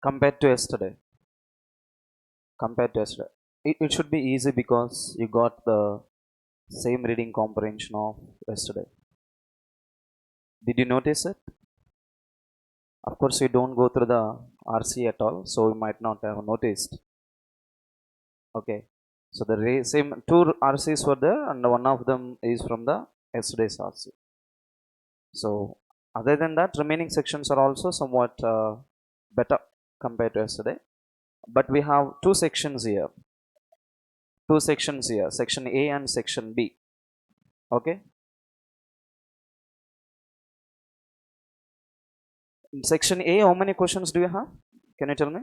compared to yesterday. It should be easy because you got the same reading comprehension of yesterday. Did you notice it? Of course you don't go through the RC at all, so you might not have noticed. Okay, so the same two RCs were there and one of them is from the yesterday's RC. So other than that, remaining sections are also somewhat better compared to yesterday. But we have two sections here, section A and section B. Okay, in section A, how many questions do you have? Can you tell me?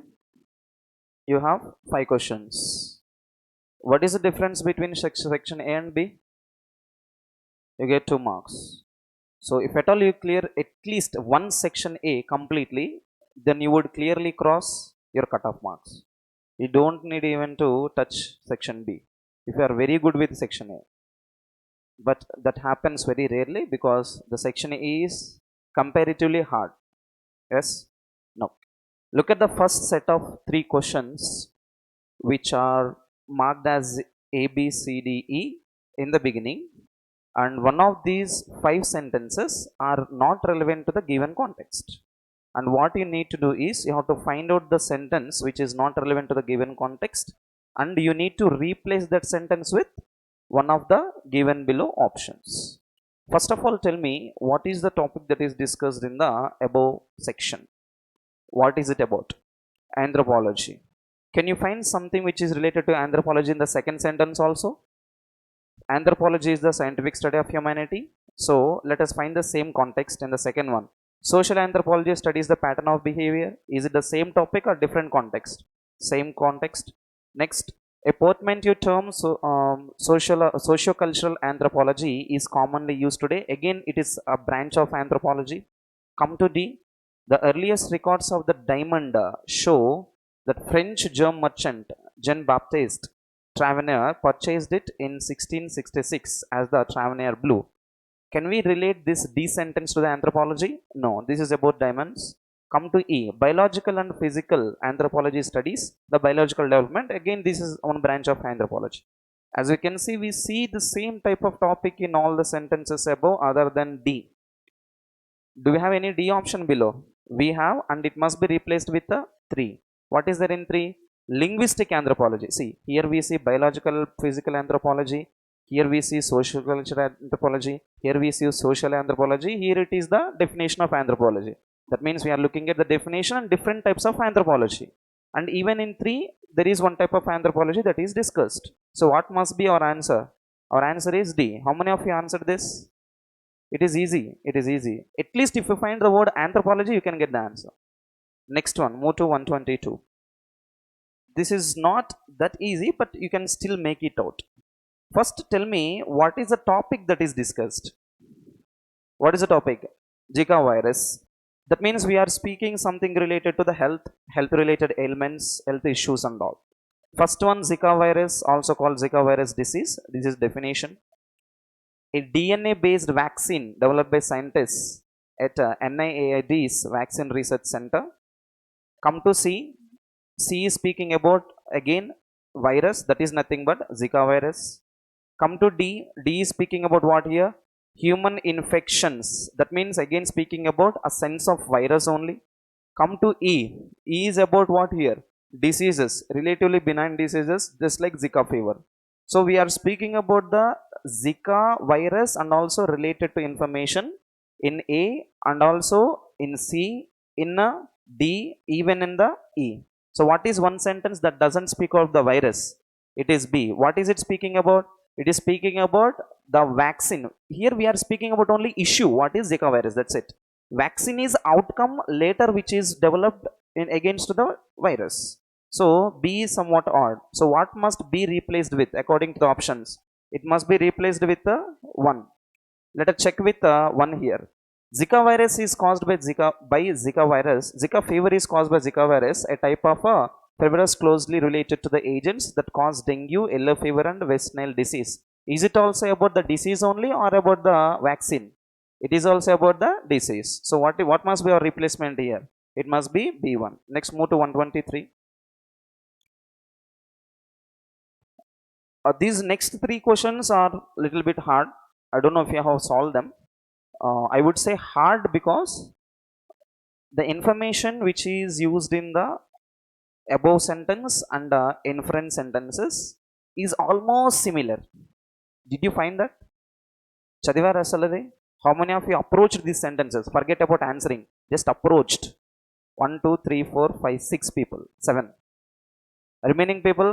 You have 5 questions. What is the difference between section A and B? You get 2 marks. So if at all you clear at least one section A completely, then you would clearly cross your cutoff marks. You don't need even to touch section B if you are very good with section A. But that happens very rarely because the section A is comparatively hard. Yes? No. Look at the first set of 3 questions which are marked as A, B, C, D, E in the beginning, and one of these 5 sentences are not relevant to the given context. And what you need to do is you have to find out the sentence which is not relevant to the given context, and you need to replace that sentence with one of the given below options. First of all, tell me what is the topic that is discussed in the above section. What is it about? Anthropology. Can you find something which is related to anthropology in the second sentence also? Anthropology is the scientific study of humanity. So let us find the same context in the second one. Social anthropology studies the pattern of behavior. Is it the same topic or different context? Same context. Next, a portmanteau term, socio-cultural anthropology is commonly used today. Again, it is a branch of anthropology. Come to D. The earliest records of the diamond show that French germ merchant Jean-Baptiste Travailleur purchased it in 1666 as the Travailleur blue. Can we relate this D sentence to the anthropology? No, this is about diamonds. Come to E. Biological and physical anthropology studies the biological development. Again, this is one branch of anthropology. As you can see, we see the same type of topic in all the sentences above other than D. Do we have any D option below? We have, and it must be replaced with a 3. What is there in 3? Linguistic anthropology. See, here we see biological, physical anthropology. Here we see social cultural anthropology. Here we see social anthropology. Here it is the definition of anthropology. That means we are looking at the definition and different types of anthropology. And even in 3, there is one type of anthropology that is discussed. So what must be our answer? Our answer is D. How many of you answered this? It is easy. It is easy. At least if you find the word anthropology, you can get the answer. Next one, move to 122. This is not that easy, but you can still make it out. First, tell me what is the topic that is discussed. What is the topic? Zika virus. That means we are speaking something related to the health related ailments, health issues and all. First one, Zika virus, also called Zika virus disease. This is definition. A DNA based vaccine developed by scientists at NIAID's Vaccine Research Center. Come to C. C is speaking about again virus, that is nothing but Zika virus. Come to D. D is speaking about what here? Human infections. That means again speaking about a sense of virus only. Come to E. E is about what here? Diseases, relatively benign diseases just like Zika fever. So we are speaking about the Zika virus and also related to information in A and also in C, in D, even in the E. So what is one sentence that doesn't speak of the virus? It is B. What is it speaking about? It is speaking about the vaccine. Here we are speaking about only issue. What is Zika virus? That's it. Vaccine is outcome later which is developed in against the virus. So B is somewhat odd. So what must be replaced with according to the options? It must be replaced with 1. Let us check with 1 here. Zika virus is caused by Zika virus. Zika fever is caused by Zika virus, a type of virus closely related to the agents that cause dengue, yellow fever and West Nile disease. Is it also about the disease only or about the vaccine? It is also about the disease. So what must be our replacement here? It must be B1. Next, move to 123. These next three questions are a little bit hard. I don't know if you have solved them. I would say hard because the information which is used in the above sentence and inference sentences is almost similar. Did you find that? Chadivara asalade? How many of you approached these sentences? Forget about answering. Just approached. 1, 2, 3, 4, 5, 6 people. 7. Remaining people,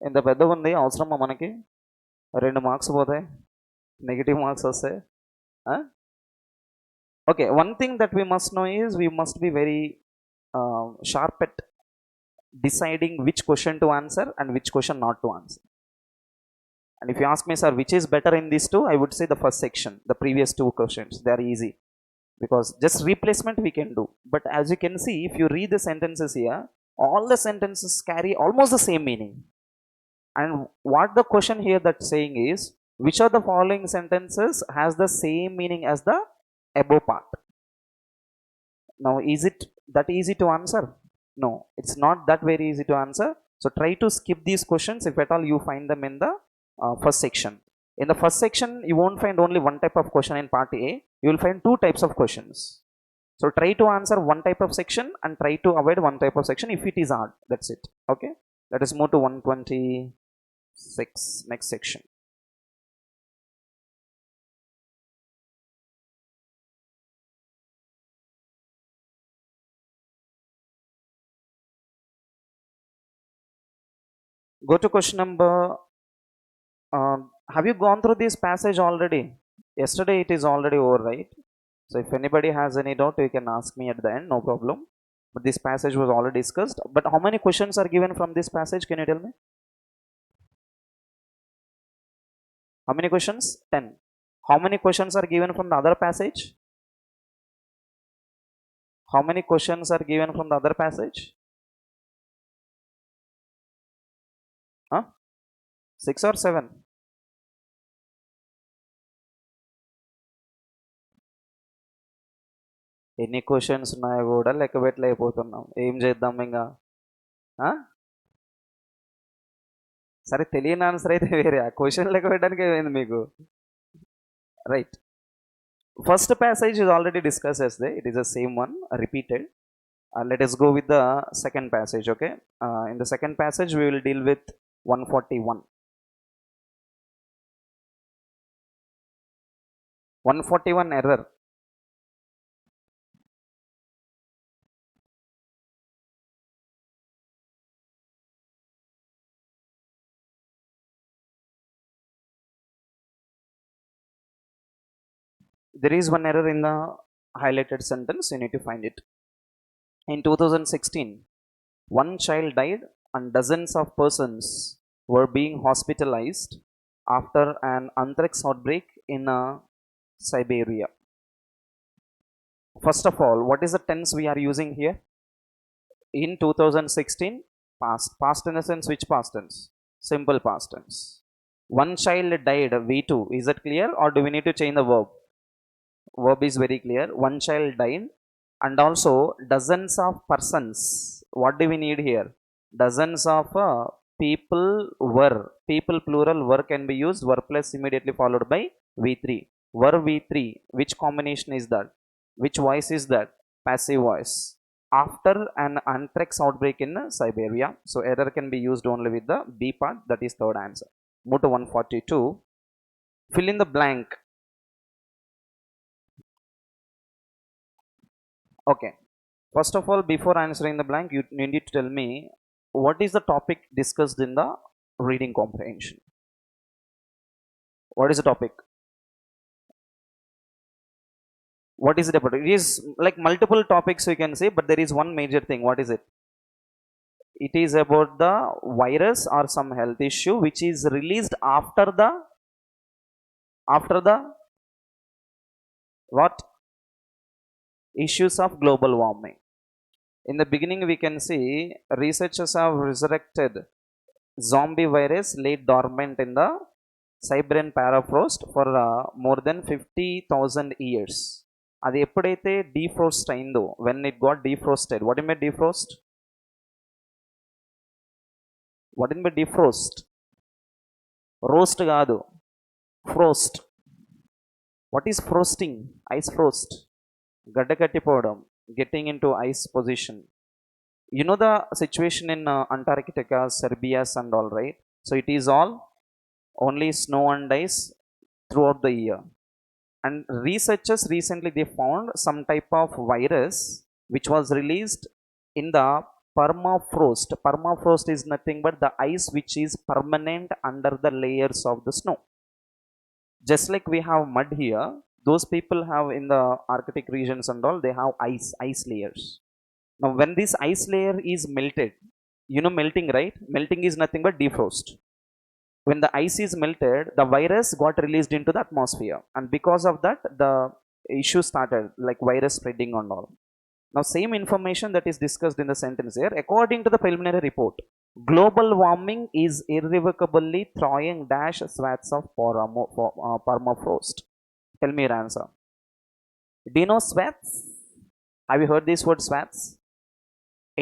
ఇంత పెద్దగా ఉంది అవసరమా మనకి 2 marks పోతాయి negative marks వస్తాయి okay, one thing that we must know is we must be very sharp at deciding which question to answer and which question not to answer. And if you ask me, sir, which is better in these two, I would say the first section, the previous two questions. They are easy because just replacement we can do. But as you can see, if you read the sentences here, all the sentences carry almost the same meaning. And what the question here that's saying is, which of the following sentences has the same meaning as the above part? Now, is it that easy to answer? No, it's not that very easy to answer. So try to skip these questions if at all you find them in the first section. In the first section, you won't find only one type of question in part A. You will find two types of questions. So try to answer one type of section and try to avoid one type of section if it is hard. That's it. Okay. Let us move to 126, next section. Go to question number. Have you gone through this passage already? Yesterday it is already over, right? So if anybody has any doubt, you can ask me at the end, no problem. But this passage was already discussed. But how many questions are given from this passage? Can you tell me? How many questions? 10. How many questions are given from the other passage? How many questions are given from the other passage? Huh? 6 or 7? ఎన్ని questions ఉన్నాయో కూడా లెక్క పెట్టలేకపోతున్నాం. ఏం చేద్దాం ఇంకా? సరే, తెలియని answer అయితే వేరే, ఆ క్వశ్చన్ లెక్క పెట్టడానికి ఏమైంది మీకు? Right. First passage is already discussed yesterday. It is the same one, repeated. Let us go with the second passage, okay? In the second passage, we will deal with 141. 141 error. There is one error in the highlighted sentence. You need to find it. In 2016, one child died and dozens of persons were being hospitalized after an anthrax outbreak in Siberia. First of all, what is the tense we are using here? In 2016, past. Past in the sense, which past tense? Simple past tense. One child died, V2. Is that clear, or do we need to change the verb? Verb is very clear. One child died, and also dozens of persons. What do we need here? Dozens of people were. People plural were can be used. Were plus immediately followed by V3. Were V3. Which combination is that? Which voice is that? Passive voice. After an anthrax outbreak in Siberia. So error can be used only with the B part. That is third answer. Move to 142. Fill in the blank. Okay. First of all, before answering the blank, you need to tell me what is the topic discussed in the reading comprehension. What is the topic? What is it about? It is like multiple topics you can say, but there is one major thing. What is it? It is about the virus or some health issue which is released after the what? Issues of global warming. In the beginning, we can see researchers have resurrected zombie virus laid dormant in the Siberian permafrost for more than 50,000 years. అది ఎప్పుడైతే డీఫ్రోస్ట్ అయిందో, when it got defrosted, what do you mean defrost? What do you mean defrost? Roast కాదు, frost. What is frosting? Ice frost, గడ్డ కట్టిపోవడం, getting into ice position. You know the situation in Antarctica, Serbia and all, right? So it is all only snow and ice throughout the year. And researchers recently they found some type of virus which was released in the permafrost. Permafrost is nothing but the ice which is permanent under the layers of the snow. Just like we have mud here, those people have in the Arctic regions and all, they have ice layers. Now when this ice layer is melted, you know melting, right? Melting is nothing but defrost. When the ice is melted, the virus got released into the atmosphere, and because of that the issue started, like virus spreading and all. Now same information that is discussed in the sentence here. According to the preliminary report, global warming is irrevocably thawing dash swaths of permafrost. Tell me your answer. Do you know swaths? Have you heard this word swaths?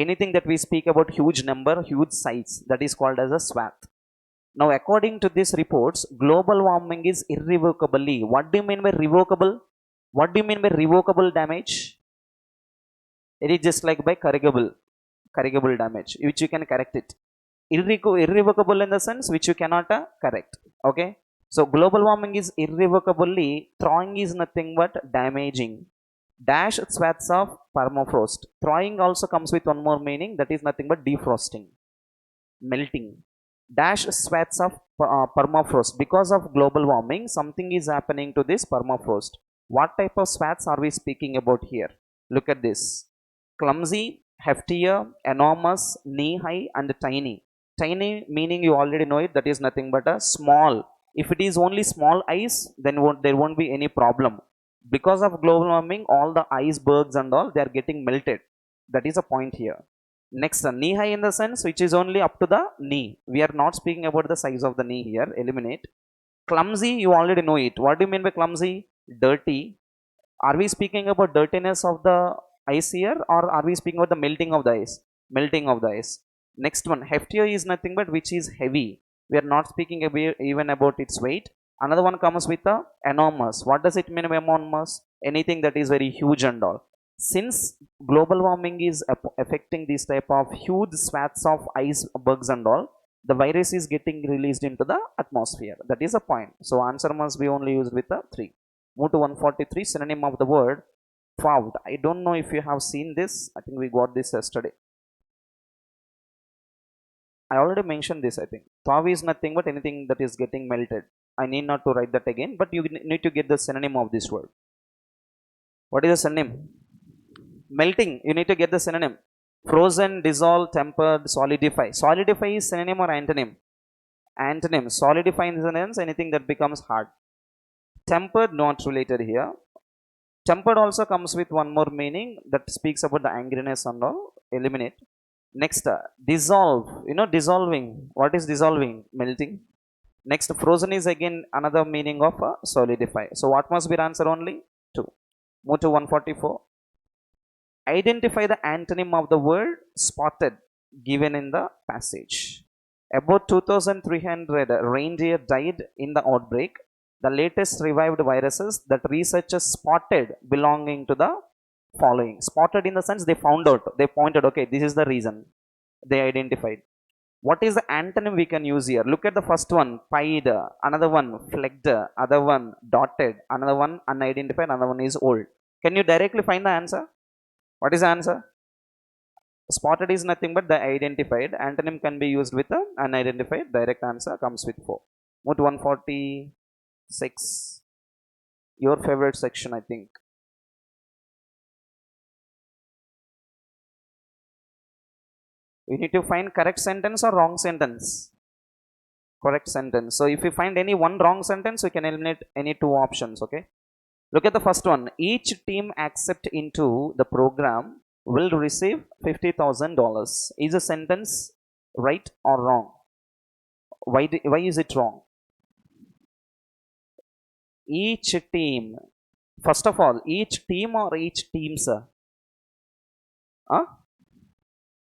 Anything that we speak about huge number, huge size, that is called as a swath. Now according to these reports, global warming is irrevocably. What do you mean by revocable? What do you mean by revocable damage? It is just like by corrigable damage, which you can correct it. Irrevocable in the sense which you cannot correct. Okay, so global warming is irrevocably thawing is nothing but damaging dash swaths of permafrost. Thawing also comes with one more meaning, that is nothing but defrosting, melting. Dash swaths of permafrost. Because of global warming, something is happening to this permafrost. What type of swaths are we speaking about here? Look at this: clumsy, heftier, enormous, knee high, and tiny. Tiny meaning you already know it, that is nothing but a small. If it is only small ice, then there won't be any problem. Because of global warming, all the icebergs and all, they are getting melted. That is a point here. Next, knee high in the sense which is only up to the knee. We are not speaking about the size of the knee here. Eliminate. Clumsy, you already know it. What do you mean by clumsy? Dirty. Are we speaking about dirtiness of the ice here, or are we speaking about the melting of the ice? Melting of the ice. Next one, heftier is nothing but which is heavy. We are not speaking even about its weight. Another one comes with the enormous. What does it mean by enormous? Anything that is very huge and all. Since global warming is affecting this type of huge swaths of icebergs and all, the virus is getting released into the atmosphere. That is a point. So answer must be only used with the 3. Move to 143. Synonym of the word thawed. I don't know if you have seen this. I think we got this yesterday. I already mentioned this. I think thaw is nothing but anything that is getting melted. I need not to write that again, but you need to get the synonym of this word. What is the synonym? Melting. You need to get the synonym. Frozen, dissolve, tempered, solidify. Solidify is synonym or antonym? Antonym. Solidify in the sense anything that becomes hard. Tempered, not related here. Tempered also comes with one more meaning that speaks about the angriness and all. Eliminate. Next, dissolve. You know dissolving. What is dissolving? Melting. Next, frozen is again another meaning of solidify. So what must be the answer? Only 2. Move to 144. Identify the antonym of the word spotted given in the passage. About 2,300 reindeer died in the outbreak. The latest revived viruses that researchers spotted belonging to the following. Spotted in the sense they found out, they pointed, okay, this is the reason. They identified. What is the antonym we can use here? Look at the first one, pied, another one, flecked, other one, dotted, another one, unidentified, another one is old. Can you directly find the answer? What is the answer? Spotted is nothing but the identified. Antonym can be used with the unidentified. Direct answer comes with 4. Move to 146. Your favorite section, I think. You need to find correct sentence or wrong sentence. Correct sentence. So if you find any one wrong sentence, you can eliminate any 2 options. Okay. Look at the first one. Each team accept into the program will receive $50,000. Is the sentence right or wrong? Why is it wrong? Each team First of all, each team or each teams? Huh?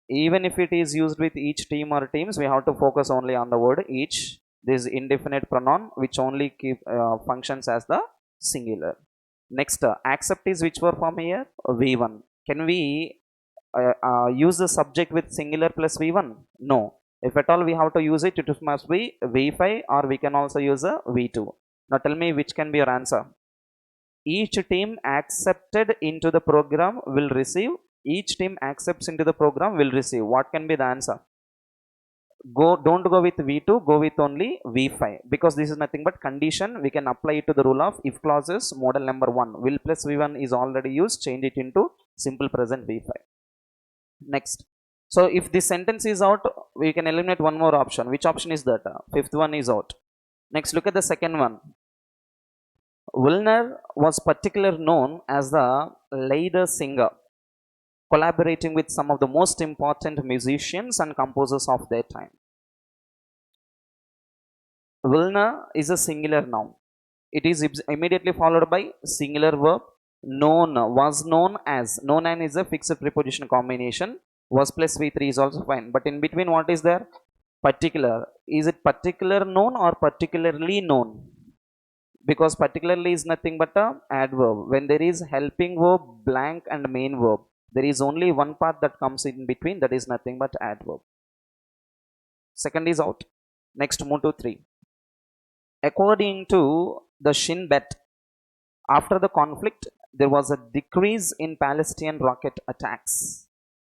Even if it is used with each team or teams, we have to focus only on the word each. This indefinite pronoun which only functions as the singular. Next, accept is which verb form here? V1. Can we use the subject with singular plus V1? No. If at all we have to use it, it must be V5, or we can also use a V2. Now tell me which can be your answer. Each team accepted into the program will receive. Each team accepts into the program will receive. What can be the answer? Don't go with V2, go with only V5, because this is nothing but condition. We can apply it to the rule of if clauses, model number 1. Will plus V1 is already used, change it into simple present V5. Next. So if this sentence is out, we can eliminate one more option. Which option is that? Fifth one is out. Next, look at the second one. Wilner was particularly known as the leader singer, collaborating with some of the most important musicians and composers of their time. Wilner is a singular noun. It is immediately followed by singular verb. Known, was known as. Known and is a fixed preposition combination. Was plus V3 is also fine. But in between, what is there? Particular. Is it particular known or particularly known? Because particularly is nothing but a adverb. When there is helping verb, blank and main verb, there is only one part that comes in between, that is nothing but adverb. Second is out. Next, move to 3. According to the Shin Bet, after the conflict, there was a decrease in Palestinian rocket attacks.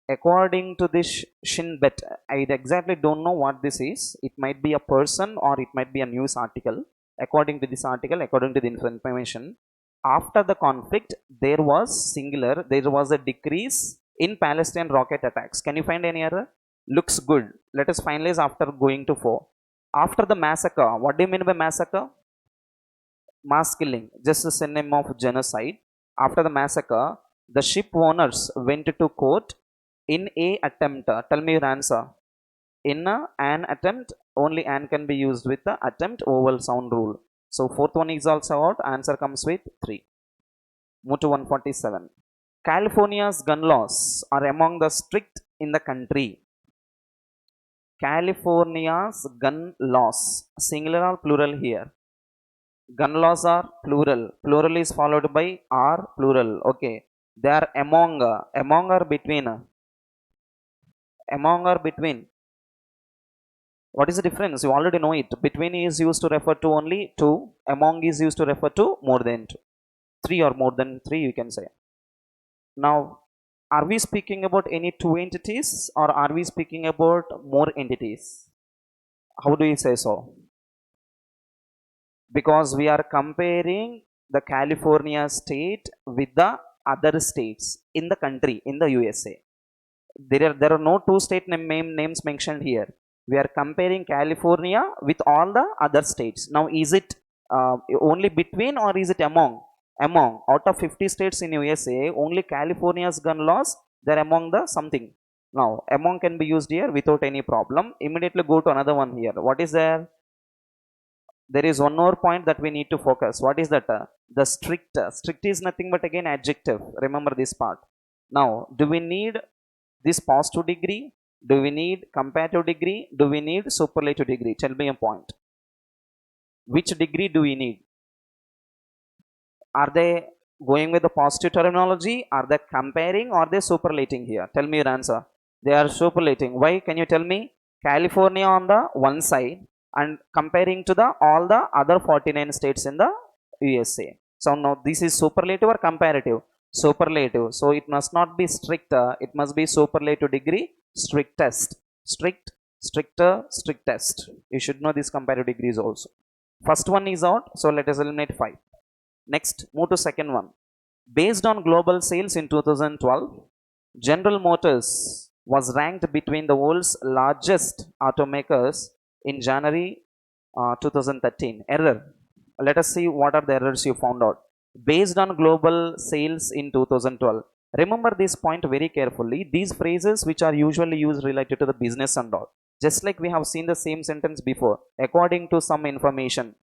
According to this Shin Bet, I exactly don't know what this is. It might be a person or it might be a news article. According to this article, according to the information, after the conflict, there was singular, there was a decrease in Palestinian rocket attacks. Can you find any error? Looks good. Let us finalize after going to 4. After the massacre, what do you mean by massacre? Mass killing, just a synonym of genocide. After the massacre, the ship owners went to court in a attempt. Tell me your answer. In an attempt, only an can be used with the attempt vowel sound rule. So fourth one is also out. Answer comes with 3. Move to 147. California's gun laws are among the strict in the country. California's gun laws, singular or plural here? Gun laws are plural. Plural is followed by are, plural. Okay. They are among. Among or between? Among or between? What is the difference? You already know it. Between is used to refer to only 2. Among is used to refer to more than 2. 3 or more than 3, you can say. Now, are we speaking about any 2 entities or are we speaking about more entities? How do you say so? Because we are comparing the California state with the other states in the country, in the USA. There are no 2 state names mentioned here. We are comparing California with all the other states. Now, is it only between or is it among? Among. Out of 50 states in USA, only California's gun laws, they are among the something. Now, among can be used here without any problem. Immediately go to another one here. What is there? There is one more point that we need to focus. What is that? The strict. Strict is nothing but again adjective. Remember this part. Now, do we need this positive degree? Do we need comparative degree? Do we need superlative degree? Tell me a point. Which degree do we need? Are they going with the positive terminology? Are they comparing or are they superlating here? Tell me your answer. They are superlating. Why? Can you tell me? California on the one side and comparing to the all the other 49 states in the USA. So now this is superlative or comparative? Superlative. So it must not be strict. It must be superlative degree. Strictest. Strict, stricter, strictest. You should know these comparative degrees also. First one is out. So let us eliminate 5. Next, move to second one. Based on global sales in 2012, General Motors was ranked between the world's largest automakers in January 2013. Error. Let us see what are the errors you found out. Based on global sales in 2012. Remember this point very carefully. These phrases which are usually used related to the business and all. Just like we have seen the same sentence before. According to some information.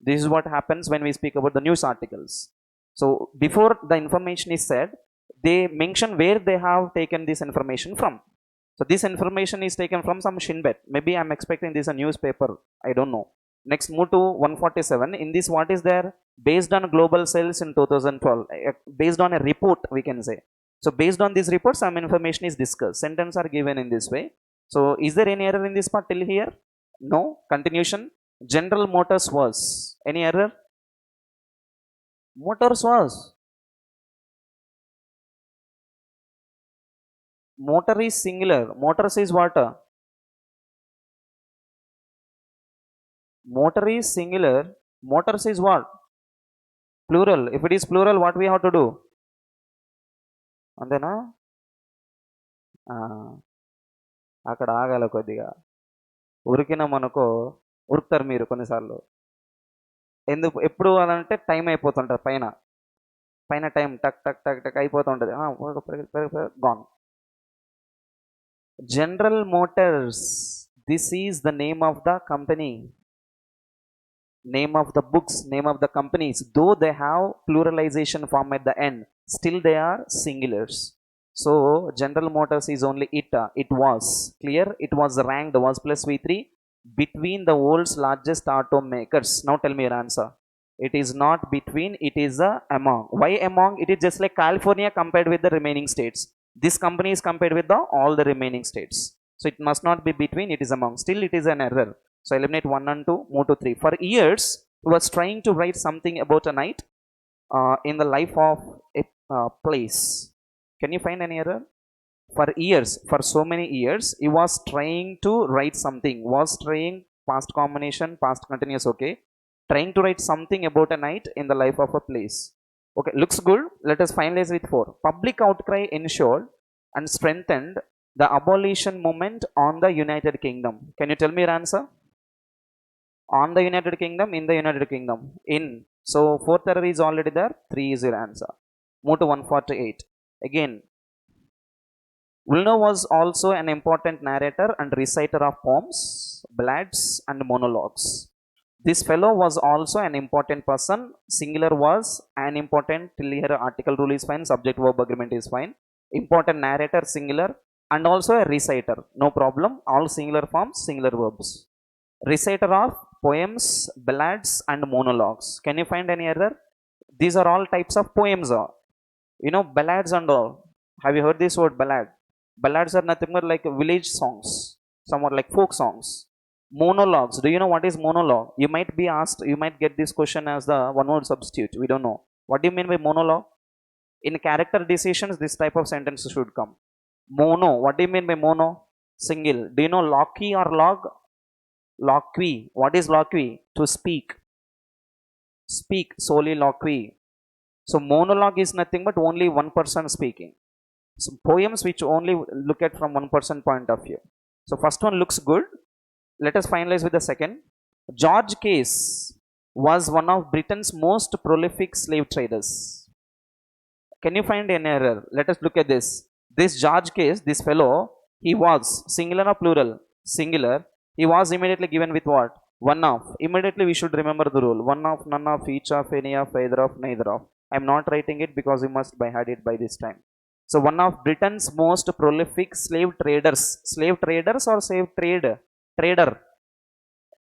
This is what happens when we speak about the news articles. So before the information is said, they mention where they have taken this information from. So this information is taken from some shinbet. Maybe I'm expecting this a newspaper. I don't know. Next, move to 147. In this, what is there? Based on global sales in 2012, based on a report, we can say. So based on this report, some information is discussed. Sentence are given in this way. So is there any error in this part till here? No. Continuation. General Motors was. Any error? Motors was. Motor is singular. Motors is what? Motor is singular. Motors is what? Plural. If it is plural, what we have to do? అంతేనా? అక్కడ ఆగాల కొద్దిగా. ఉరికినామనుకో ఉరుకుతారు మీరు కొన్నిసార్లు. ఎందుకు ఎప్పుడు అనంటే time అయిపోతుంటుంది పైన. పైన టైం టక్ టక్ టక్ టక్ అయిపోతుంటుంది. Gone. General Motors. This is the name of the company. Name of the books, name of the companies. Though they have pluralization form at the end, still they are singulars. So General Motors is only it. It was clear. It was ranked was plus V3 between the world's largest automakers. Now tell me your answer. It is not between. It is among. Why among? It is just like California compared with the remaining states. This company is compared with all the remaining states. So it must not be between. It is among. Still, it is an error. So eliminate 1 and 2, move to 3. For years, he was trying to write something about a night in the life of a place. Can you find any error? For years, for so many years, he was trying to write something. Was trying past combination, past continuous, okay. Trying to write something about a night in the life of a place. Okay, looks good. Let us finalize with 4. Public outcry ensured and strengthened the abolition movement on the United Kingdom. Can you tell me your answer? On the United Kingdom, in the United Kingdom, in. So 4th error is already there. 3 is your answer. Move to 148. Again, Wilno was also an important narrator and reciter of poems, ballads, and monologues. This fellow was also an important person. Singular was an important. Till here article rule is fine. Subject verb agreement is fine. Important narrator singular and also a reciter. No problem. All singular forms, singular verbs. Reciter of poems, ballads, and monologues. Can you find any error? These are all types of poems. You know, ballads and all. Have you heard this word ballad? Ballads are nothing but like village songs, somewhat like folk songs. Monologues. Do you know what is monologue? You might be asked, you might get this question as the one word substitute. We don't know. What do you mean by monologue? In character decisions, this type of sentence should come. Mono. What do you mean by mono? Single. Do you know loqui or log? Loqui. What is loqui? To speak. Speak. Soliloquy. So monologue is nothing but only one person speaking. So poems which only look at from one person point of view. So first one looks good. Let us finalize with the second. George Case was one of Britain's most prolific slave traders. Can you find an error? Let us look at this. This George Case, this fellow, he was singular or plural? Singular. He was immediately given with what? One of. Immediately we should remember the rule. One of, none of, each of, any of, either of, neither of. I am not writing it because you must by had it by this time. So one of Britain's most prolific slave traders. Slave traders or slave trade? Trader.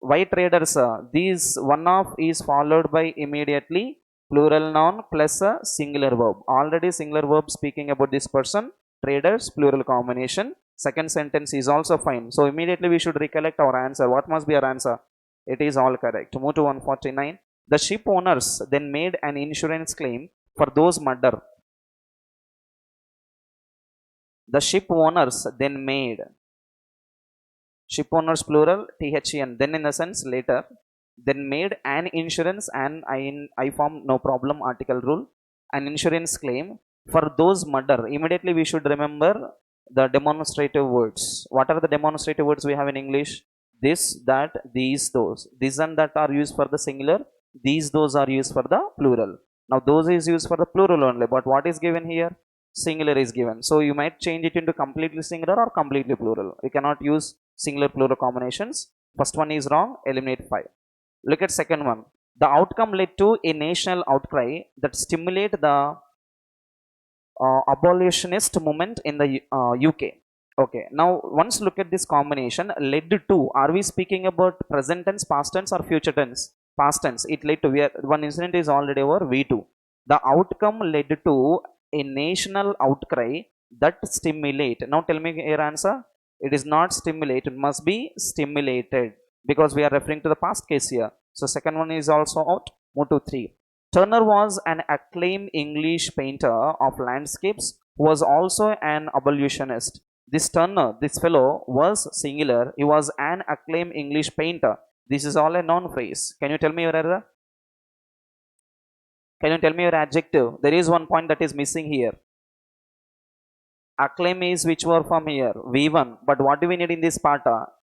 Why traders? These one of is followed by immediately plural noun plus a singular verb. Already singular verb speaking about this person. Traders, plural combination. Second sentence is also fine. So immediately we should recollect our answer. What must be our answer? It is all correct. Move to 149. The ship owners then made an insurance claim for those murder. The ship owners then made. Ship owners plural, THN. Then in the sense later. Then made an insurance and I form no problem article rule. An insurance claim for those murder. Immediately we should remember the demonstrative words. What are the demonstrative words we have in English? This, that, these, those. These and that are used for the singular. These, those are used for the plural. Now those is used for the plural only. But what is given here? Singular is given. So you might change it into completely singular or completely plural. You cannot use singular plural combinations. First one is wrong. Eliminate 5. Look at second one. The outcome led to a national outcry that stimulated the abolitionist movement in the UK. Okay, now once look at this combination led to. Are we speaking about present tense, past tense, or future tense? Past tense. It led to where one incident is already over V2. The outcome led to a national outcry that stimulate. Now tell me your answer. It is not stimulate. It must be stimulated because we are referring to the past case here. So second one is also out. Move to 3. Turner was an acclaimed English painter of landscapes who was also an abolitionist. This Turner, this fellow was singular. He was an acclaimed English painter. This is all a noun phrase. Can you tell me your error? Can you tell me your adjective? There is one point that is missing here. Acclaim is which word from here? V1. But what do we need in this part?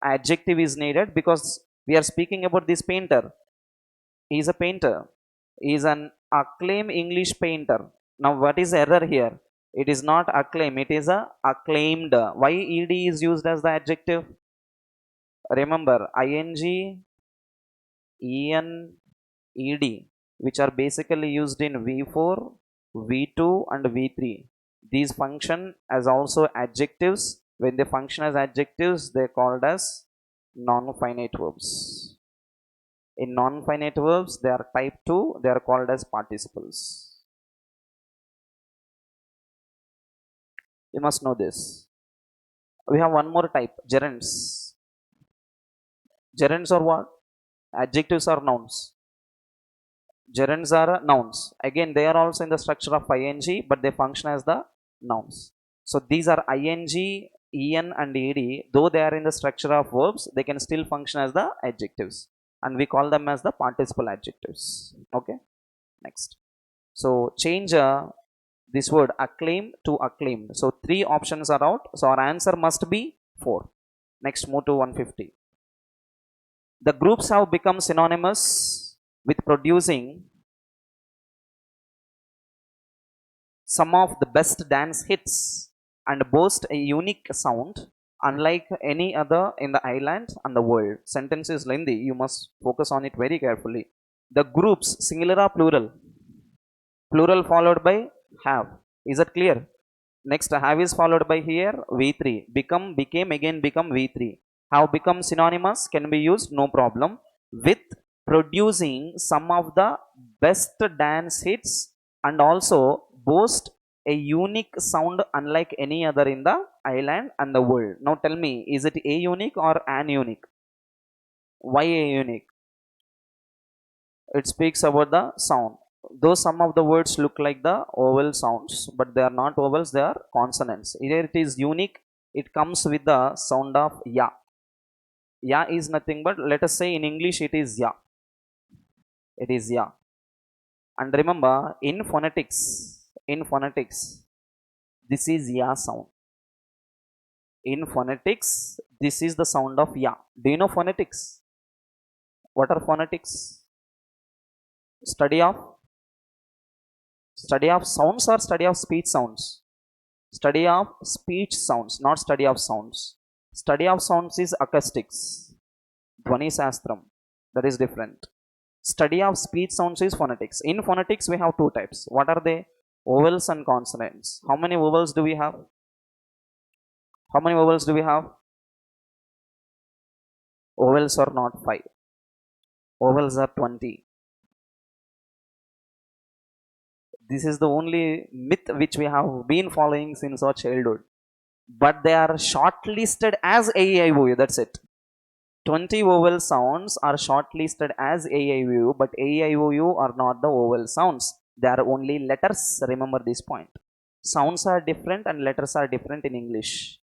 Adjective is needed because we are speaking about this painter. He is a painter. He is an acclaimed English painter. Now what is error here? It is not acclaim, it is a acclaimed. Why ed is used as the adjective? Remember ing, en, ed, which are basically used in V4, V2 and V3. These function as also adjectives. When they function as adjectives, they are called as non-finite verbs. In non-finite verbs, they are type 2, they are called as participles. You must know this. We have one more type, gerunds. Gerunds are what? Adjectives or nouns? Gerunds are nouns. Again, they are also in the structure of ing, but they function as the nouns. So these are ing, en and ed. Though they are in the structure of verbs, they can still function as the adjectives. And we call them as the participle adjectives. Okay, next. So change this word acclaim to acclaimed. So 3 options are out. So our answer must be 4. Next, move to 150. The groups have become synonymous with producing some of the best dance hits and boast a unique sound unlike any other in the island and the world. Sentence is lengthy. You must focus on it very carefully. The groups, singular or plural? Plural followed by have. Is that clear? Next, have is followed by here V3. Become, became, again become V3. Have become synonymous, can be used, no problem. With producing some of the best dance hits and also boast a unique sound unlike any other in the island and the world. Now tell me, is it a unique or an unique? Why a unique? It speaks about the sound. Though some of the words look like the vowel sounds, but they are not vowels, they are consonants. Here it is unique. It comes with the sound of ya. Ya is nothing but, let us say in English, it is ya. It is ya. And remember, in phonetics, this is ya sound. In phonetics, this is the sound of ya. Do you know phonetics? What are phonetics? Study of sounds or study of speech sounds? Study of speech sounds, not study of sounds. Study of sounds is acoustics, Dhvani Shastram. That is different. Study of speech sounds is phonetics. In phonetics, we have 2 types. What are they? Vowels and consonants. How many vowels do we have? How many vowels do we have? Vowels are not 5. Vowels are 20. This is the only myth which we have been following since our childhood. But they are shortlisted as AEIOU. That's it. 20 vowel sounds are shortlisted as AEIOU, but AEIOU are not the vowel sounds. They are only letters. Remember this point. Sounds are different and letters are different in English.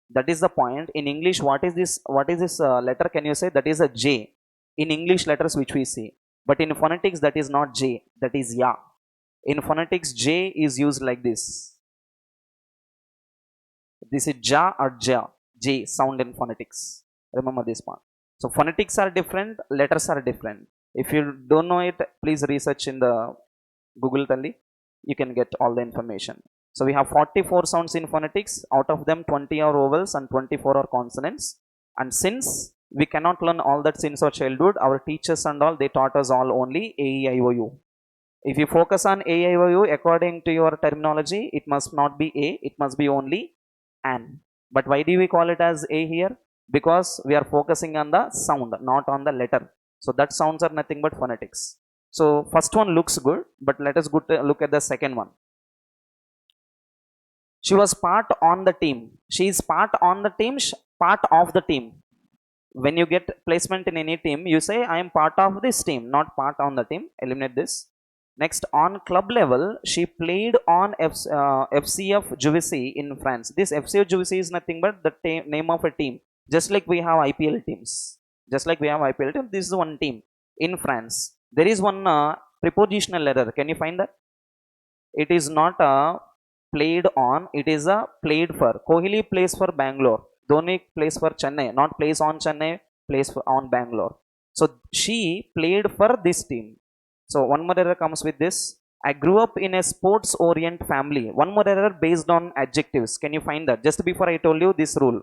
That is the point. In English, what is this letter? Can you say? That is a J. In English letters which we see. But in phonetics, that is not J. That is ya. In phonetics, J is used like this. This is ja or ja. J sound in phonetics. Remember this part. So phonetics are different, letters are different. If you don't know it, please research in the Google Tally. You can get all the information. So we have 44 sounds in phonetics. Out of them, 20 are vowels and 24 are consonants. And since we cannot learn all that since our childhood. Our teachers and all, they taught us all only A, E, I, O, U. If you focus on A, I, O, U, according to your terminology, it must not be A, it must be only an. But why do we call it as A here? Because we are focusing on the sound, not on the letter. So that sounds are nothing but phonetics. So first one looks good, but let us look at the second one. She was part on the team. She is part on the team, part of the team. When you get placement in any team, you say I am part of this team, not part on the team. Eliminate this. Next, on club level, she played on FCF Juvisy in France. This FCF Juvisy is nothing but the name of a team. Just like we have IPL teams. Just like we have IPL team, this is one team in France. There is one prepositional error. Can you find that? It is not played on, it is a played for. Kohli plays for Bangalore. Dhoni plays for Chennai. Not plays on Chennai, plays for on Bangalore. So she played for this team. So one more error comes with this. I grew up in a sports orient family. One more error based on adjectives. Can you find that? Just before I told you this rule.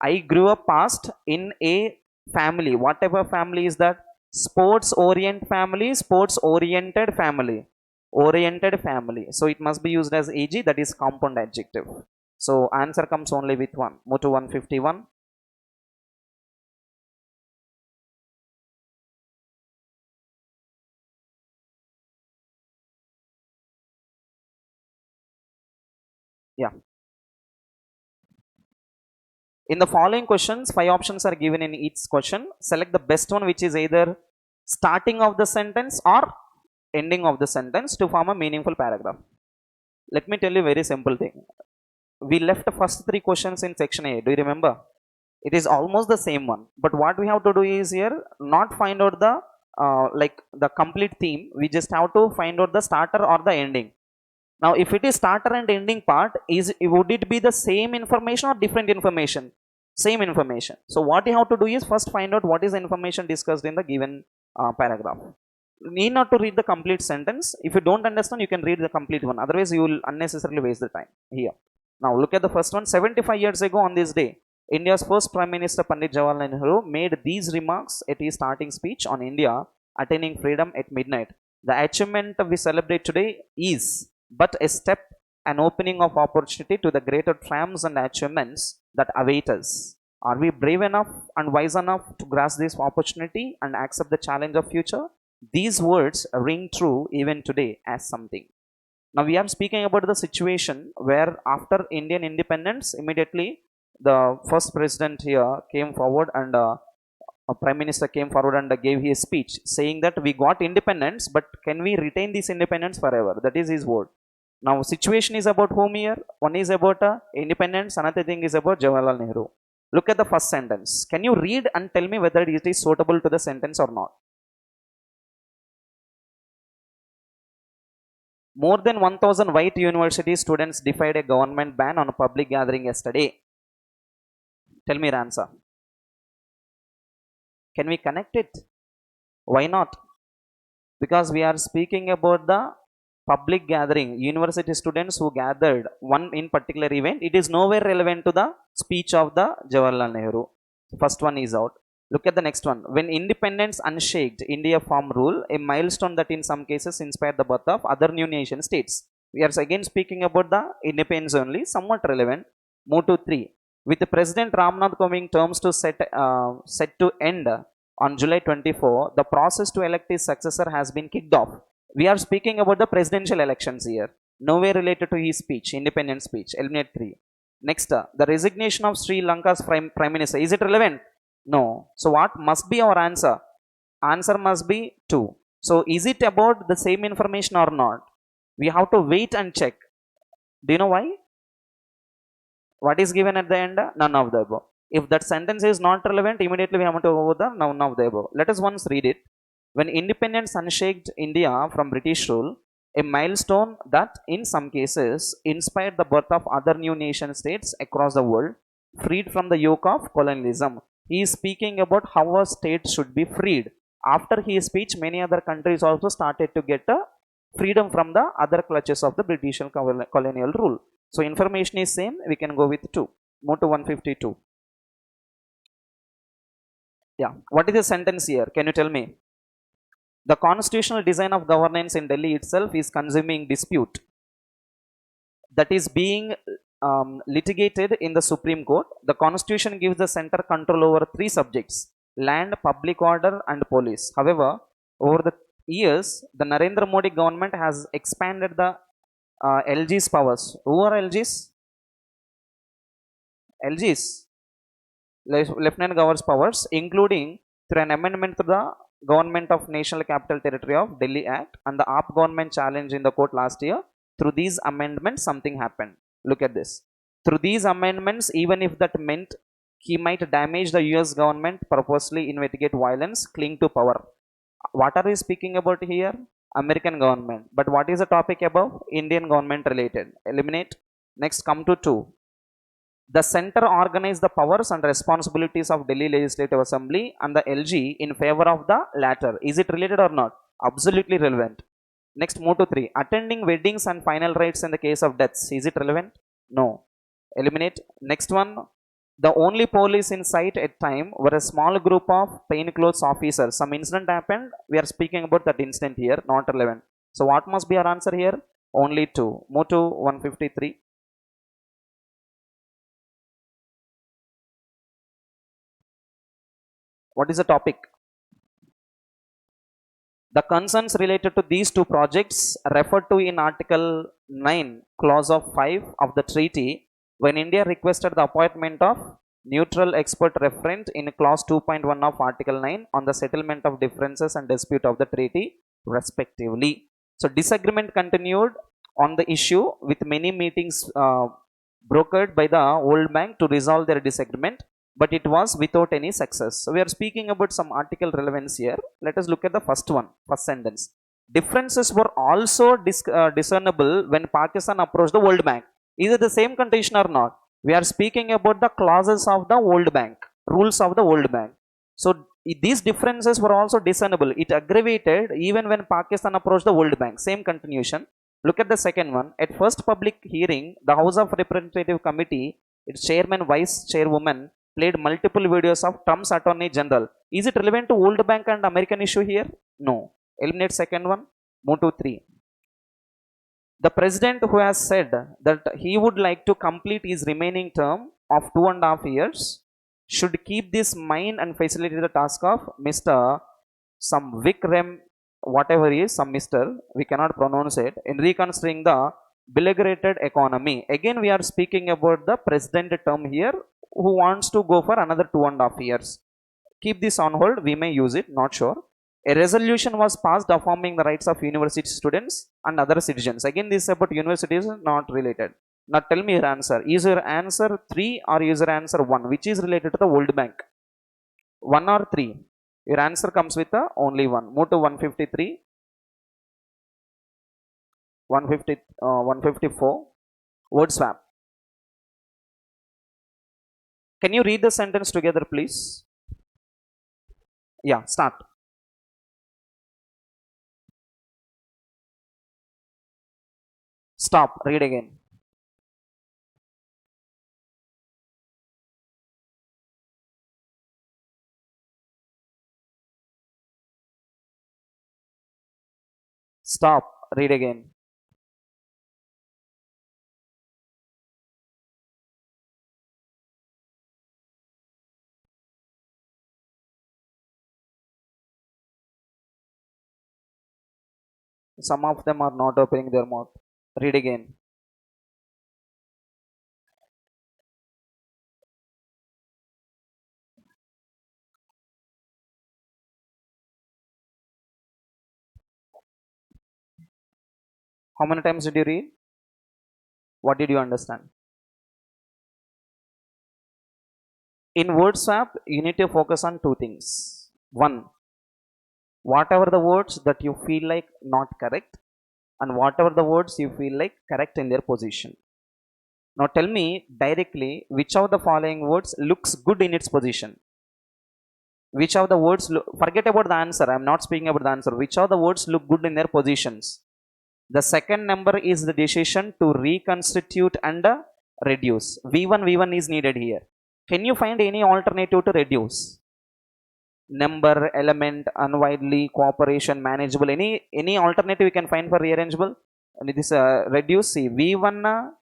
I grew up past in a family. What type of family is that? Sports orient family, sports oriented family. Oriented family. So it must be used as AG, that is compound adjective. So answer comes only with one. Move to 151. Yeah. In the following questions, 5 options are given in each question. Select the best one, which is either starting of the sentence or ending of the sentence to form a meaningful paragraph. Let me tell you a very simple thing. We left the first 3 questions in section A. Do you remember? It is almost the same one. But what we have to do is here, not find out the like the complete theme. We just have to find out the starter or the ending. Now, if it is starter and ending part, would it be the same information or different information? Same information. So what you have to do is first find out what is the information discussed in the given paragraph. You need not to read the complete sentence. If you don't understand, you can read the complete one. Otherwise, you will unnecessarily waste the time here. Now, look at the first one. 75 years ago on this day, India's first Prime Minister Pandit Jawaharlal Nehru made these remarks at his starting speech on India attaining freedom at midnight. The achievement we celebrate today is but a step, an opening of opportunity to the greater triumphs and achievements that await us. Are we brave enough and wise enough to grasp this opportunity and accept the challenge of future? These words ring true even today as something. Now we are speaking about the situation where after Indian independence, immediately the first president here came forward and a prime minister came forward and gave his speech saying that we got independence, but can we retain this independence forever? That is his word. Now situation is about whom here? One is about independence, another thing is about Jawaharlal Nehru. Look at the first sentence. Can you read and tell me whether it is suitable to the sentence or not? More than 1,000 white university students defied a government ban on a public gathering yesterday. Tell me your answer. Can we connect it? Why not? Because we are speaking about the public gathering, university students who gathered one in particular event. It is nowhere relevant to the speech of the Jawaharlal Nehru. First one is out. Look at the next one. When independence unshaked, India formed rule, a milestone that in some cases inspired the birth of other new nation states. We are again speaking about the independence only, somewhat relevant. Move to 3. With the President Ramnath Kovind terms to set to end on July 24, the process to elect his successor has been kicked off. We are speaking about the presidential elections here. Nowhere related to his speech, independence speech. Eliminate 3. Next, the resignation of Sri Lanka's prime minister. Is it relevant? No. So what must be our answer? Answer must be 2. So is it about the same information or not? We have to wait and check. Do you know why? What is given at the end? None of the above. If that sentence is not relevant, immediately we have to go with the none of the above. Let us once read it. When independence unshaked India from British rule, a milestone that in some cases inspired the birth of other new nation states across the world, freed from the yoke of colonialism. He is speaking about how a state should be freed. After his speech, many other countries also started to get a freedom from the other clutches of the British colonial rule. So information is same, we can go with 2. Move to 152. Yeah. What is the sentence here? Can you tell me? The constitutional design of governance in Delhi itself is consuming dispute that is being litigated in the Supreme Court. The constitution gives the center control over three subjects: land, public order, and police. However, over the years, the Narendra Modi government has expanded the LG's powers. Who are LG's? LG's, Lieutenant Governor's powers, including through an amendment to the Government of National Capital Territory of Delhi Act and the AAP government challenge in the court last year. Through these amendments, something happened. Look at this. Through these amendments, even if that meant he might damage the US government, purposely investigate violence, cling to power. What are we speaking about here? American government. But what is the topic above? Indian government related. Eliminate. Next, come to 2. The center organized the powers and responsibilities of Delhi Legislative Assembly and the LG in favor of the latter. Is it related or not? Absolutely relevant. Next, move to 3. Attending weddings and final rites in the case of deaths. Is it relevant? No. Eliminate. Next one. The only police in sight at time were a small group of plainclothes officers. Some incident happened. We are speaking about that incident here. Not relevant. So what must be our answer here? Only 2. Move to 153. What is the topic? The concerns related to these two projects referred to in Article 9, Clause of 5 of the treaty, when India requested the appointment of neutral expert referent in Clause 2.1 of Article 9 on the settlement of differences and dispute of the treaty, respectively. So disagreement continued on the issue with many meetings brokered by the World Bank to resolve their disagreement, but it was without any success. So we are speaking about some article relevance here. Let us look at the first one, first sentence. Differences were also discernible when Pakistan approached the World Bank. Is it the same condition or not? We are speaking about the clauses of the World Bank, rules of the World Bank. So these differences were also discernible. It aggravated even when Pakistan approached the World Bank. Same continuation. Look at the second one. At first public hearing, the House of Representative Committee, its chairman, vice chairwoman, played multiple videos of Trump's Attorney General. Is it relevant to World Bank and American issue here? No. Eliminate second one. Move to 3. The president, who has said that he would like to complete his remaining term of 2.5 years, should keep this mind and facilitate the task of Mr. some Vikram, whatever he is, some Mr. we cannot pronounce it, in reconstructing the beleaguered economy. Again, we are speaking about the president term here, who wants to go for another 2.5 years. Keep this on hold. We may use it, not sure. A resolution was passed affirming the rights of university students and other citizens. Again, this is about universities, not related. Now tell me your answer. Is your answer 3 or is your answer 1? Which is related to the World Bank? 1 or 3? Your answer comes with only 1. Move to 153. 154. Word swap. Can you read the sentence together, please? Yeah, start. Stop. Read again. Stop. Read again. Some of them are not opening their mouth. Read again. How many times did you read? What did you understand? In word swap, you need to focus on 2 things. 1, whatever the words that you feel like not correct, and whatever the words you feel like correct in their position. Now tell me directly which of the following words looks good in its position. Which of the words, forget about the answer, I am not speaking about the answer. Which of the words look good in their positions? The second number is the decision to reconstitute and reduce. V1 is needed here. Can you find any alternative to reduce? number, element, unwidely, cooperation, manageable, any alternative you can find for rearrangeable. And this reduce, see v1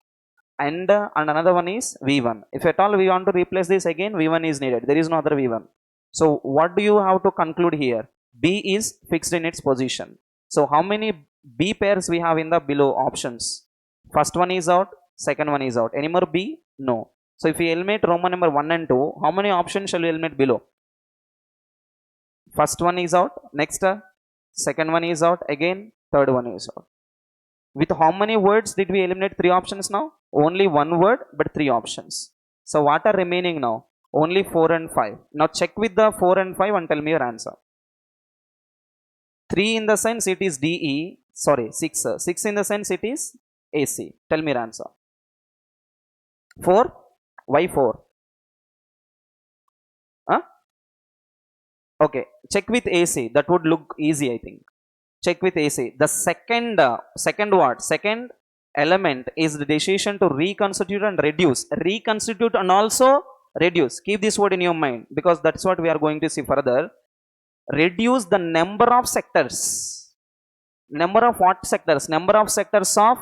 and another one is v1. If at all we want to replace this, again v1 is needed, there is no other v1. So what do you have to conclude here? B is fixed in its position. So how many B pairs we have in the below options? First one is out, second one is out. Any more B? No. So if we eliminate Roman number 1 and 2, how many options shall we eliminate below? First one is out, next second one is out, again third one is out. With how many words did we eliminate 3 options now? Only one word but 3 options. So what are remaining now? Only 4 and 5. Now check with the 4 and 5 and tell me your answer. 3 in the sense it is DE, sorry 6. 6 in the sense it is AC. Tell me your answer. 4? Why 4? Huh? Okay, check with AC. That would look easy, I think. Check with AC. The second element is the decision to reconstitute and reduce. Reconstitute and also reduce. Keep this word in your mind because that's what we are going to see further. Reduce the number of sectors. Number of what sectors? Number of sectors of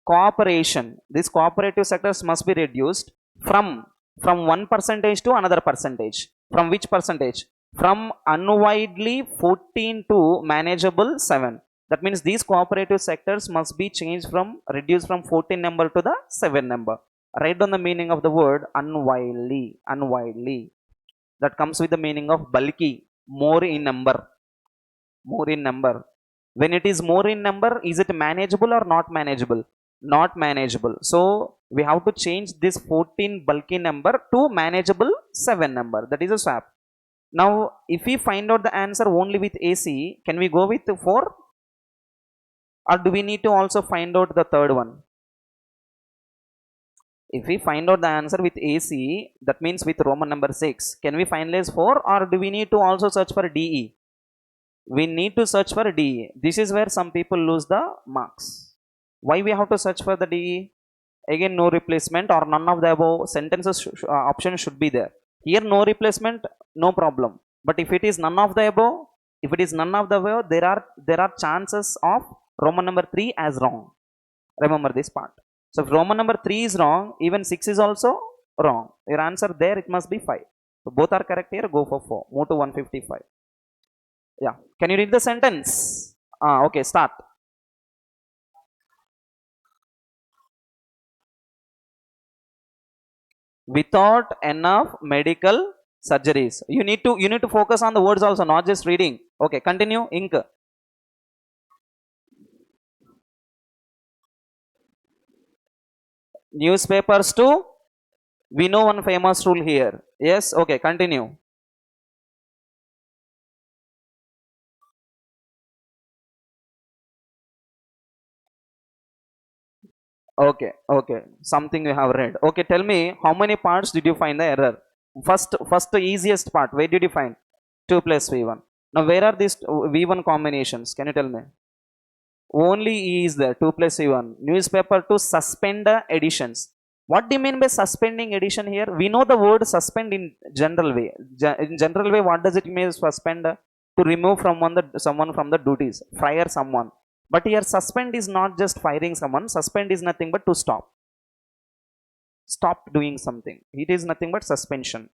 cooperation. These cooperative sectors must be reduced from 1% to another percentage. From which percentage? From unwidely 14 to manageable 7. That means these cooperative sectors must be changed from, reduced from 14 number to the 7 number. Write down the meaning of the word unwidely. Unwidely. That comes with the meaning of bulky, more in number. More in number. When it is more in number, is it manageable or not manageable? Not manageable. So we have to change this 14 bulky number to manageable 7 number. That is a swap. Now if we find out the answer only with AC, can we go with 4? Or do we need to also find out the third one? If we find out the answer with AC, that means with Roman number 6, can we finalize 4 or do we need to also search for DE? We need to search for DE. This is where some people lose the marks. Why we have to search for the DE? Again, no replacement or none of the above sentences option should be there. Here no replacement, no problem. But if it is none of the above, there are chances of Roman number 3 as wrong. Remember this part. So if Roman number 3 is wrong, even 6 is also wrong. Your answer there, it must be 5. So both are correct here, go for 4. Move to 155. Yeah. Can you read the sentence? Okay, start. Without enough medical surgeries. You need to focus on the words also, not just reading. Okay, continue. Ink. Newspapers too. We know one famous rule here. Yes, okay, continue. Okay, something you have read. Okay, tell me how many parts did you find the error? First the easiest part, where did you find 2 plus v1? Now where are these v1 combinations? Can you tell me? Only E is there, 2 plus v1. Newspaper to suspend editions. What do you mean by suspending edition here? We know the word suspend in general way. In general way, what does it mean suspend? To remove from someone from the duties, fire someone. But here suspend is not just firing someone. Suspend is nothing but to stop. Stop doing something. It is nothing but suspension.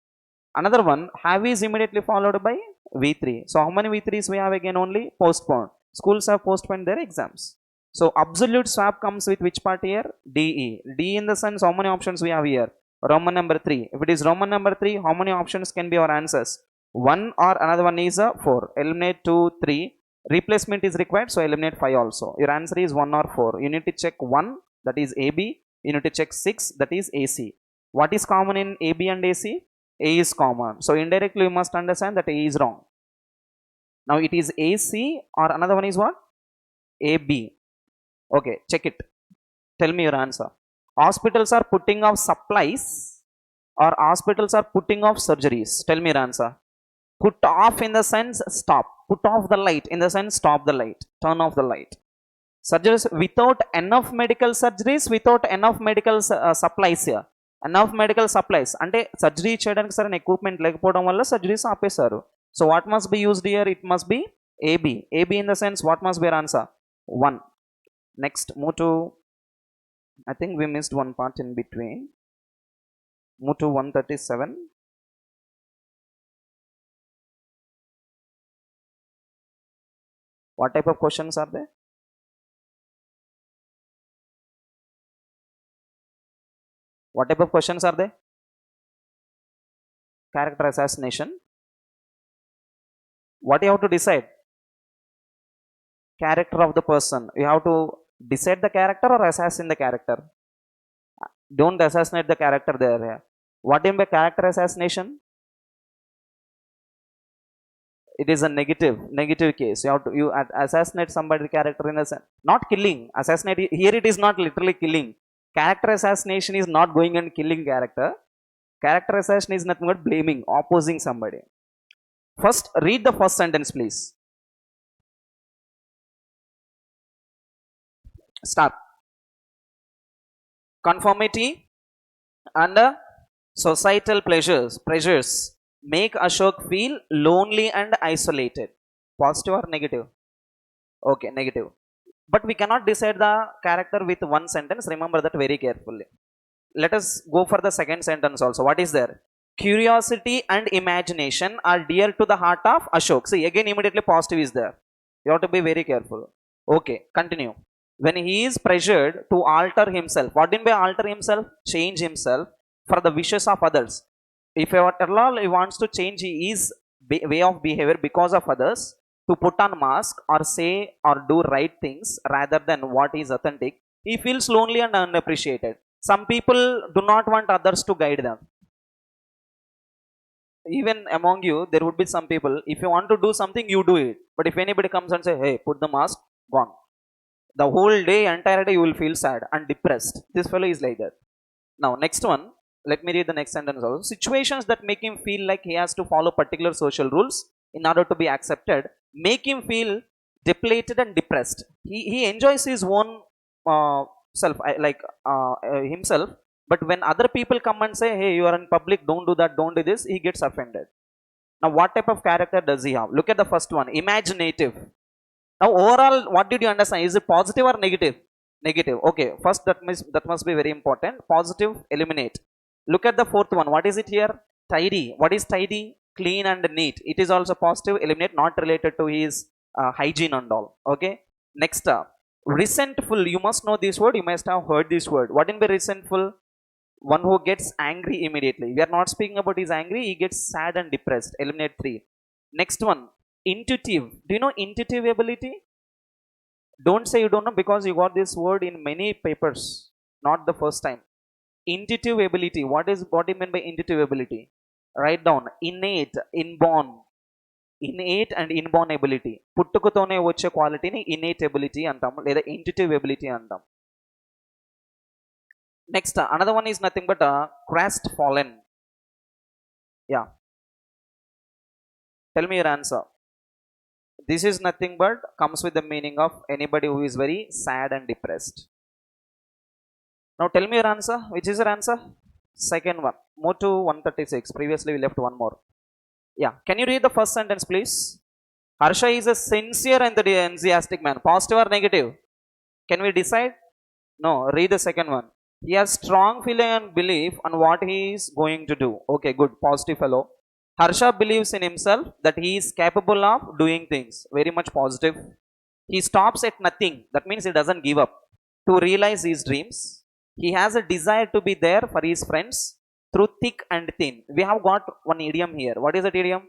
Another one, have is immediately followed by V3. So how many V3s we have again? Only postponed. Schools have postponed their exams. So absolute swap comes with which part here? DE. D in the sense, how many options we have here? Roman number 3. If it is Roman number 3, how many options can be our answers? 1 or another one is 4. Eliminate 2, 3. Replacement is required, so eliminate 5 also. Your answer is 1 or 4. You need to check 1, that is AB. You need to check 6, that is AC. What is common in AB and AC? A is common. So indirectly you must understand that A is wrong. Now it is AC or another one is what? AB. Okay, check it. Tell me your answer. Hospitals are putting off supplies or hospitals are putting off surgeries? Tell me your answer. Put off in the sense stop. Put off the light in the sense stop the light. Turn off the light. Surgeries without enough medical surgeries, without enough medical supplies here. Enough medical supplies. అంటే surgery చేయడానికి సరైన equipment లేకపోవడం వల్ల surgeries ఆపేశారు. So what must be used here? It must be AB. AB in the sense, what must be our answer? 1. Next, move to, I think we missed one part in between. Move to 137. What type of questions are there? What type of questions are there? Character assassination. What you have to decide? Character of the person. You have to decide the character or assassin the character. Don't assassinate the character there. What in by character assassination? It is a negative case. You have to assassinate somebody character in a sense, not killing. Assassinate here it is not literally killing. Character assassination is not going and killing character. Character assassination is nothing but blaming, opposing somebody. First, read the first sentence, please. Start. Conformity and societal pressures make Ashok feel lonely and isolated. Positive or negative? Okay, negative. But we cannot decide the character with one sentence. Remember that very carefully. Let us go for the second sentence also. What is there? Curiosity and imagination are dear to the heart of Ashok. See, again immediately positive is there. You have to be very careful. Okay, continue. When he is pressured to alter himself. What do you mean by alter himself? Change himself for the wishes of others. If at all he wants to change his way of behavior because of others, to put on mask or say or do right things rather than what is authentic, he feels lonely and unappreciated. Some people do not want others to guide them. Even among you, there would be some people, if you want to do something, you do it. But if anybody comes and say, hey, put the mask, gone. The whole day, entire day, you will feel sad and depressed. This fellow is like that. Now, next one. Let me read the next sentence also. Situations that make him feel like he has to follow particular social rules in order to be accepted make him feel depleted and depressed. He enjoys his own himself, but when other people come and say, hey, you are in public, don't do that, don't do this, he gets offended. Now, what type of character does he have? Look at the first one, imaginative. Now, overall, what did you understand? Is it positive or negative? Negative. Okay, first that must be very important. Positive, eliminate. Look at the fourth one. What is it here? Tidy. What is tidy? Clean and neat. It is also positive, eliminate, not related to his hygiene and all. Okay. Next up, resentful. You must know this word. You must have heard this word. What in be resentful? One who gets angry immediately. We are not speaking about his angry. He gets sad and depressed. Eliminate 3. Next one, intuitive. Do you know intuitive ability? Don't say you don't know because you got this word in many papers. Not the first time. Intuitive ability. What do you mean by intuitive ability? Write down. Innate, inborn. Innate and inborn ability. పుట్టుకతోనే వచ్చే క్వాలిటీని innate ability అంటాం లేదా intuitive ability అంటాం. Next, another one is nothing but crestfallen. Yeah. Tell me your answer. This is nothing but comes with the meaning of anybody who is very sad and depressed. Now tell me your answer. Which is your answer? Second one. Move to 136. Previously we left one more. Yeah. Can you read the first sentence, please? Harsha is a sincere and enthusiastic man. Positive or negative? Can we decide? No. Read the second one. He has strong feeling and belief on what he is going to do. Okay, good. Positive fellow. Harsha believes in himself that he is capable of doing things. Very much positive. He stops at nothing. That means he doesn't give up to realize his dreams. He has a desire to be there for his friends through thick and thin. We have got one idiom here. What is that idiom?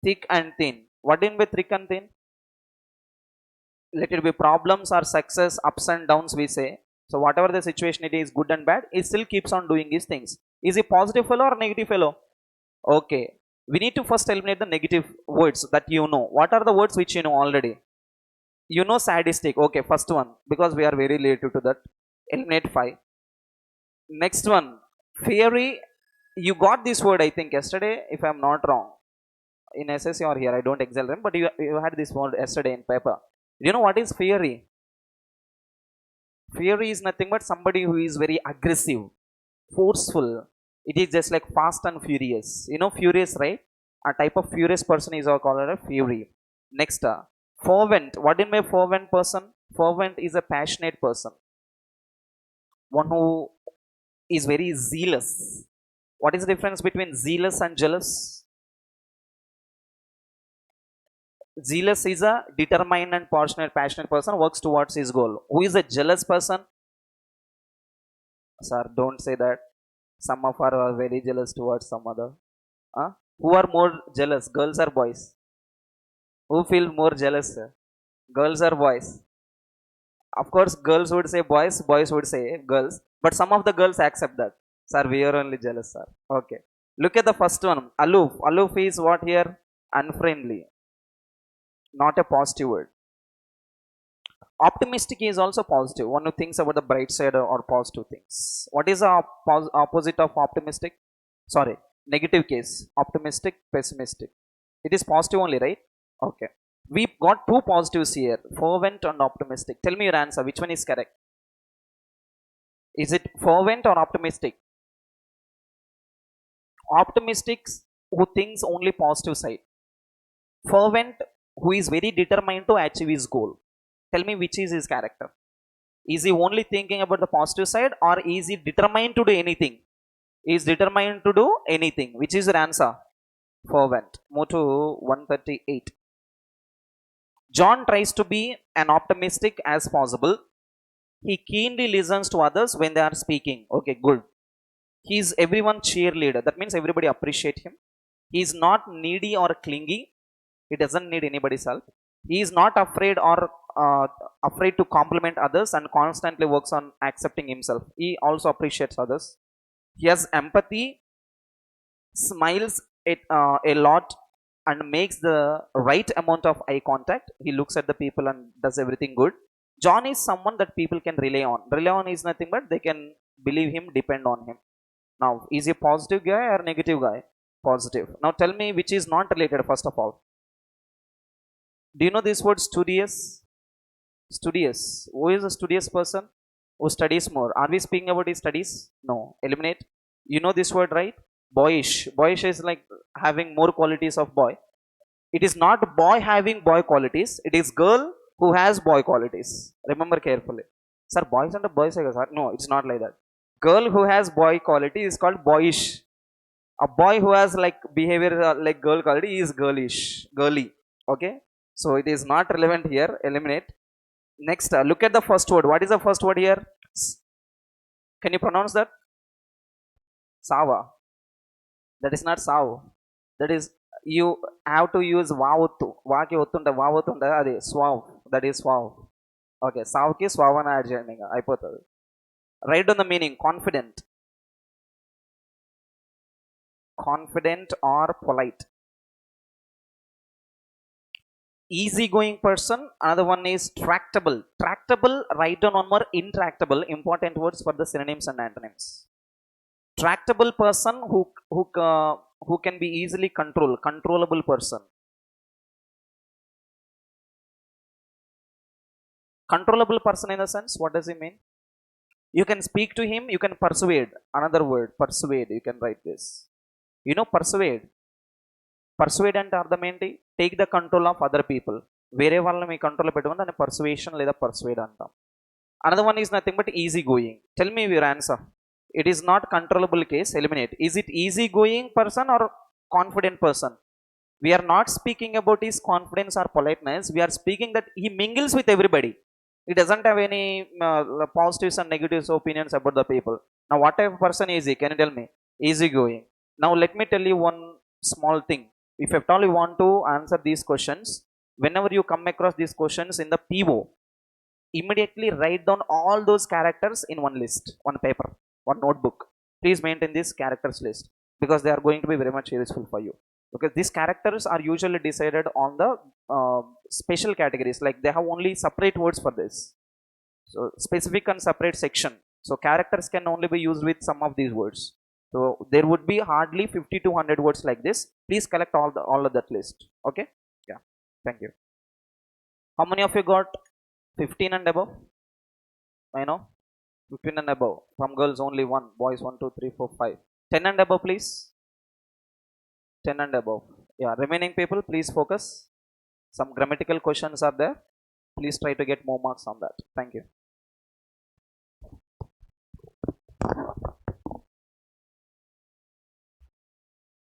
Thick and thin. What do you mean by thick and thin? Let it be problems or success, ups and downs, we say. So whatever the situation it is, good and bad, he still keeps on doing his things. Is he positive fellow or negative fellow? Okay. We need to first eliminate the negative words that you know. What are the words which you know already? You know sadistic. Okay, first one. Because we are very related to that. Eliminate 5. Next one. Fiery. You got this word I think yesterday, if I am not wrong. In SSC or here, I don't excel them, but you had this word yesterday in paper. You know what is fiery? Fiery is nothing but somebody who is very aggressive, forceful. It is just like fast and furious. You know furious, right? A type of furious person is called a fury. Next, fervent. What do you mean by fervent person? Fervent is a passionate person, one who is very zealous. What is the difference between zealous and jealous? Zealous is a determined and passionate person, works towards his goal. Who is a jealous person? Sir, don't say that. Some of us are very jealous towards some other. Huh? Who are more jealous, girls or boys? Who feel more jealous, sir? Girls or boys? Of course, girls would say boys, boys would say girls, but some of the girls accept that. Sir, we are only jealous, sir. Okay. Look at the first one. Aloof. Aloof is what here? Unfriendly. Not a positive word. Optimistic is also positive. One who thinks about the bright side or positive things. What is the opposite of optimistic? Sorry, negative case. Optimistic, pessimistic. It is positive only, right? Okay. We got two positives here, fervent and optimistic. Tell me your answer. Which one is correct? Is it fervent or optimistic? Optimistic who thinks only positive side. Fervent who is very determined to achieve his goal. Tell me which is his character. Is he only thinking about the positive side, or is he determined to do anything? He is determined to do anything. Which is your answer? Fervent. Move to 138. John tries to be an optimistic as possible. He keenly listens to others when they are speaking. Okay, good. He is everyone's cheerleader. That means everybody appreciate him. He is not needy or clingy. He doesn't need anybody's help. He is not afraid to compliment others and constantly works on accepting himself. He also appreciates others. He has empathy, smiles a lot, and makes the right amount of eye contact. He looks at the people and does everything good. John is someone that people can rely on. Rely on is nothing but they can believe him, depend on him. Now, is he a positive guy or negative guy? Positive. Now tell me which is not related first of all. Do you know this word studious? Studious. Who is a studious person? Who studies more? Are we speaking about his studies? No. Eliminate. You know this word, right? Boyish. Boyish is like having more qualities of boy. It is not boy having boy qualities. It is girl who has boy qualities. Remember carefully. Sir, boys and boys. No, it's not like that. Girl who has boy quality is called boyish. A boy who has like behavior like girl quality is girlish. Girly. Okay. So it is not relevant here. Eliminate. Next, look at the first word. What is the first word here? Can you pronounce that? Sava. That is not sav. That is, you have to use vavuttu. Vaki ottunda vavutunda adi swav. That is swav. Okay, sav ki swavana add cheyandi inga ayipotadi. Write down the meaning. Confident. Confident or polite. Easygoing person. Another one is tractable. Tractable, write down one more. Intractable. Important words for the synonyms and antonyms. Tractable person who can be easily controlled. Controllable person. Controllable person in the sense, what does he mean? You can speak to him, you can persuade. Another word, persuade. You can write this. You know persuade. Persuade అంటే అర్థం ఏంటి? Take the control of other people. వేరే వాళ్ళని మీ కంట్రోల్లో పెట్టుకుని దాన్ని persuasion లేదా పర్సువేడ్ అంటాం. Another one is nothing but easy going. Tell me your answer. It is not controllable case. Eliminate. Is it easy going person or confident person? We are not speaking about his confidence or politeness. We are speaking that he mingles with everybody. He doesn't have any positives and negatives opinions about the people. Now what type of person is he? Can you tell me? Easy going. Now let me tell you one small thing. If at all you want to answer these questions, whenever you come across these questions in the PO, immediately write down all those characters in one list, one paper, one notebook. Please maintain this characters list because they are going to be very much useful for you. Because these characters are usually decided on the special categories, like they have only separate words for this. So specific and separate section. So characters can only be used with some of these words. So there would be hardly 50 to 100 words like this. Please collect all of that list. Okay? Yeah. Thank you. How many of you got 15 and above? I know. 15 and above. From girls only 1. Boys 1, 2, 3, 4, 5. 10 and above please. 10 and above. Yeah, remaining people, please focus. Some grammatical questions are there. Please try to get more marks on that. Thank you.